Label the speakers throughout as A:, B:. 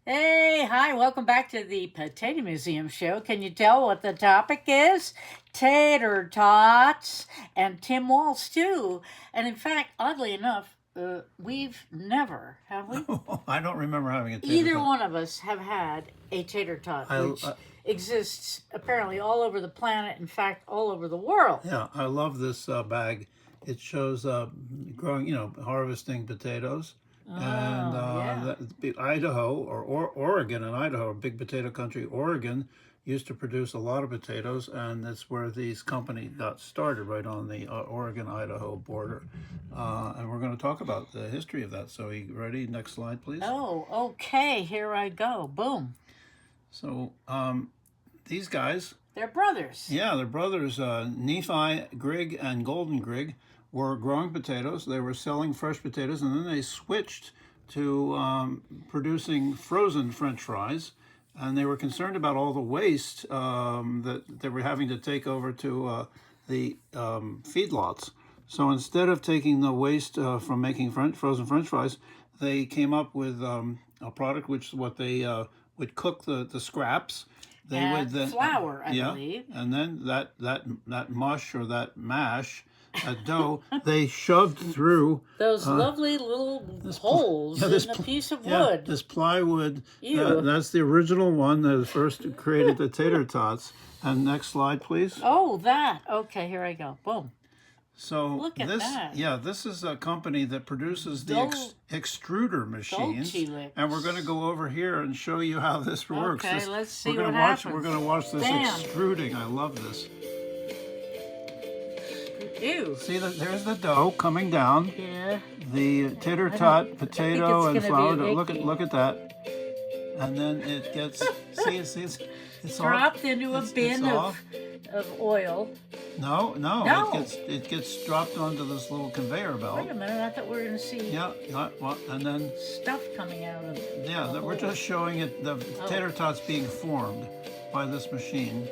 A: Hey, hi, welcome back to the Potato Museum show. Can you tell what the topic is? Tater Tots and Tim Walz, too. And in fact, oddly enough, we've never, have we?
B: I don't remember having a tater
A: Either
B: tot.
A: one of us have had a tater tot, which exists apparently all over the planet, in fact, all over the world.
B: Yeah, I love this bag. It shows growing, harvesting potatoes.
A: Yeah.
B: Idaho or Oregon and Idaho, a big potato country. Oregon used to produce a lot of potatoes, and that's where these company got started, right on the Oregon-Idaho border. And we're going to talk about the history of that. So, you ready? Next slide, please.
A: Oh, okay, here I go. Boom.
B: So, these guys,
A: They're brothers.
B: yeah, they're brothers, Nephi Grigg and Golden Grigg, were growing potatoes. They were selling fresh potatoes, and then they switched to producing frozen French fries. And they were concerned about all the waste that they were having to take over to the feedlots. So instead of taking the waste from making frozen French fries, they came up with a product which what they would cook the scraps. They would then
A: flour, I believe.
B: And then that mush or that mash, that dough, they shoved through
A: those lovely little holes in a piece of wood.
B: This plywood. That's the original one that first created the tater tots. And next slide, please.
A: Oh, that. Okay, here I go. Boom.
B: So
A: look at that.
B: Yeah, this is a company that produces the extruder machines, and we're going to go over here and show you how this works.
A: Okay, let's see
B: what
A: happens.
B: We're going to watch this extruding. I love this.
A: Ew.
B: See, there's the dough coming down.
A: Yeah.
B: The tater tot, potato, and flour. Look at that. And then it gets it's
A: dropped into a bin of oil.
B: No. It gets dropped onto this little conveyor belt.
A: Wait a minute, I thought we were going to see.
B: Yeah, and then
A: stuff coming out of.
B: Yeah, we're just showing it the tater tots being formed by this machine,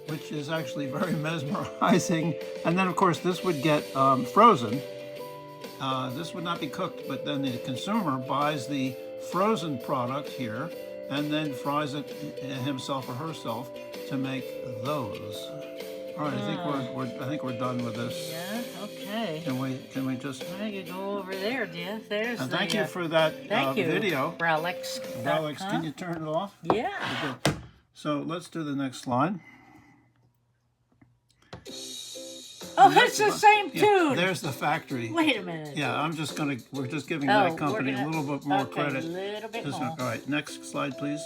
B: which is actually very mesmerizing. And then, of course, this would get frozen. This would not be cooked, but then the consumer buys the frozen product here and then fries it himself or herself to make those. All right, I think we're done with this.
A: Yeah. Okay.
B: Can we just?
A: Well, you go over there, dear. There's.
B: And thank you for that video.
A: Bralex.
B: Can you turn it off?
A: Yeah.
B: Okay. So let's do the next slide.
A: Oh, it's the same tune.
B: There's the factory.
A: Wait a minute.
B: Yeah, we're just giving that company a little bit more credit.
A: A little bit more.
B: All right, next slide, please.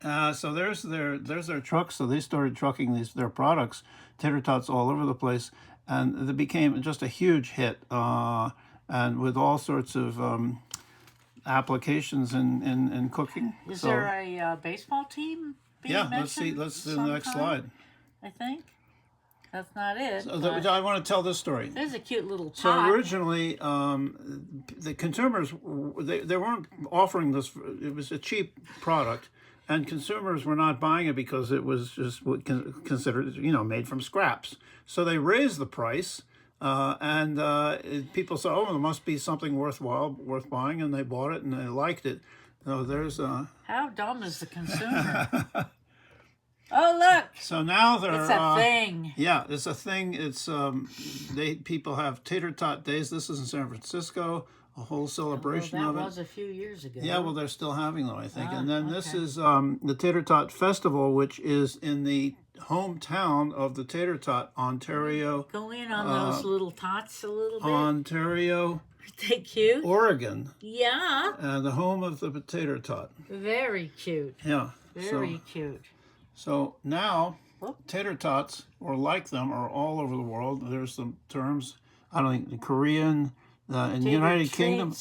B: So there's their trucks. So they started trucking their products, tater tots, all over the place, and they became just a huge hit. And with all sorts of applications in cooking.
A: Is there a baseball team?
B: Let's see. Let's do the next slide.
A: I think. That's not it.
B: So I want to tell this story.
A: There's a cute little tot.
B: So originally, the consumers, they weren't offering this. It was a cheap product, and consumers were not buying it because it was just considered, made from scraps. So they raised the price, and people said, "Oh, there must be something worth buying," and they bought it and they liked it. So there's
A: how dumb is the consumer? Oh, look!
B: So now
A: it's a thing.
B: Yeah, it's a thing. It's people have tater tot days. This is in San Francisco. A whole celebration of it.
A: That was a few years ago.
B: Yeah, well, they're still having them, I think. And then this is the Tater Tot Festival, which is in the hometown of the Tater Tot, Ontario.
A: Go in on those little tots a little bit.
B: Ontario.
A: Aren't they cute?
B: Oregon.
A: Yeah.
B: The home of the Tater Tot.
A: Very cute.
B: Yeah.
A: Very cute.
B: So now, tater tots, or like them, are all over the world. There's some terms, I don't think, Korean, in the United Kingdom,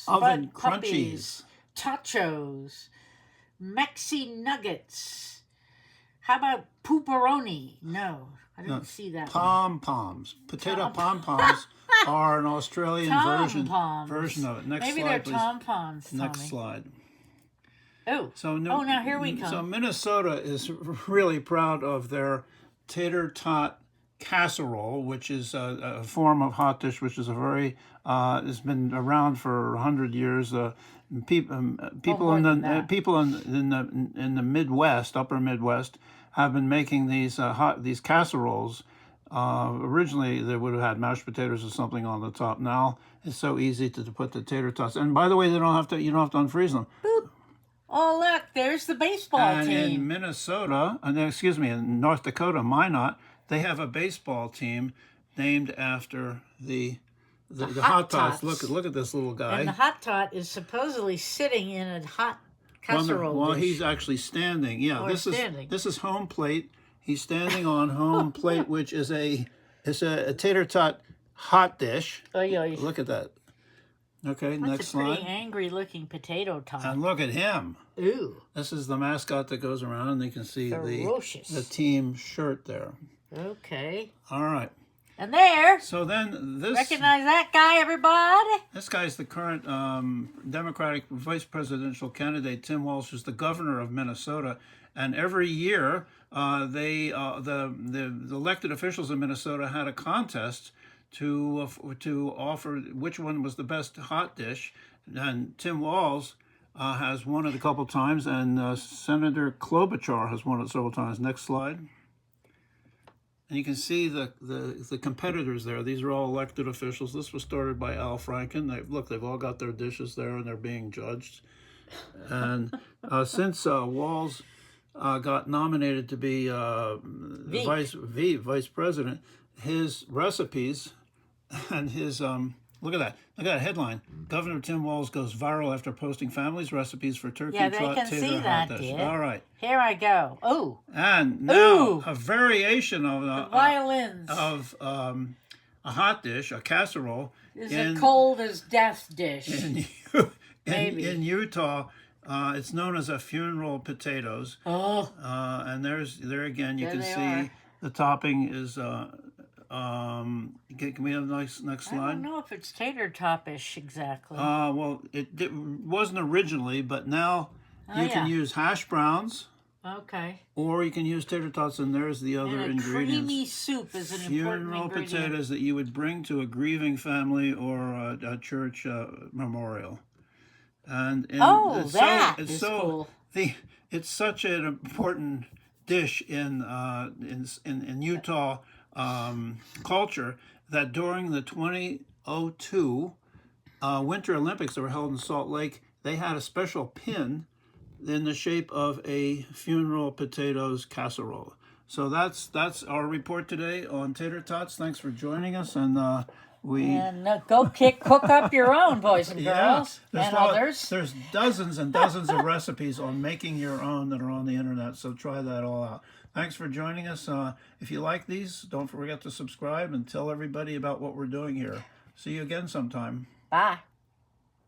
B: oven crunchies.
A: Tachos, Mexi nuggets. How about pooperoni? No, I didn't see that.
B: Pom-poms. Potato pom-poms are an Australian version of it. Next
A: Maybe
B: slide,
A: they're tom-poms,
B: Next slide.
A: Oh, now here we come.
B: So Minnesota is really proud of their tater tot casserole, which is a form of hot dish, which is a very has been around for 100 years. People in the Midwest, upper Midwest, have been making these these casseroles. Originally, they would have had mashed potatoes or something on the top. Now it's so easy to put the tater tots. And by the way, you don't have to unfreeze them.
A: Boop. Oh, look, there's the baseball team.
B: In Minnesota, excuse me, in North Dakota, Minot, they have a baseball team named after the Hot Tots. Look at this little guy.
A: And the Hot Tot is supposedly sitting in a hot casserole
B: Well,
A: dish.
B: he's actually standing. Yeah, this is home plate. He's standing on home plate, which is a tater tot hot dish. Look at that. Okay,
A: That's
B: next slide.
A: a pretty angry-looking potato tot.
B: And look at him.
A: Ooh.
B: This is the mascot that goes around, and you can see
A: Ferocious.
B: the team shirt there.
A: Okay.
B: All right.
A: And there.
B: So then this...
A: Recognize that guy, everybody?
B: This guy's the current Democratic vice presidential candidate, Tim Walz, who's the governor of Minnesota. And every year, the elected officials in Minnesota had a contest to offer which one was the best hot dish. And Tim Walz has won it a couple times, and Senator Klobuchar has won it several times. Next slide. And you can see the competitors there. These are all elected officials. This was started by Al Franken. They've all got their dishes there, and they're being judged. And since Walz got nominated to be vice president, his recipes and his look at that headline: Governor Tim Walz goes viral after posting family's recipes for turkey
A: Yeah, they
B: trot
A: can
B: tater
A: see
B: hot
A: that,
B: dish.
A: dear.
B: All right.
A: Here I go. Ooh.
B: And now a variation of
A: violins
B: of a hot dish, a casserole.
A: Is it cold as death dish?
B: In Utah, it's known as a funeral potatoes.
A: Oh.
B: And there again, you can see
A: are.
B: the topping is. Can we have the next slide?
A: I don't know if it's tater top-ish exactly.
B: Well, it wasn't originally, but now you can use hash browns.
A: Okay.
B: Or you can use tater tots, and there's the other ingredients.
A: Creamy soup is an important
B: Funeral
A: ingredient.
B: potatoes that you would bring to a grieving family or a church memorial. And
A: is cool.
B: It's such an important dish in Utah culture that during the 2002 Winter Olympics that were held in Salt Lake, they had a special pin in the shape of a funeral potatoes casserole. So that's our report today on Tater Tots. Thanks for joining us, and
A: go cook up your own, boys and girls, and others.
B: There's dozens and dozens of recipes on making your own that are on the internet, so try that all out. Thanks for joining us. If you like these, don't forget to subscribe and tell everybody about what we're doing here. See you again sometime.
A: Bye.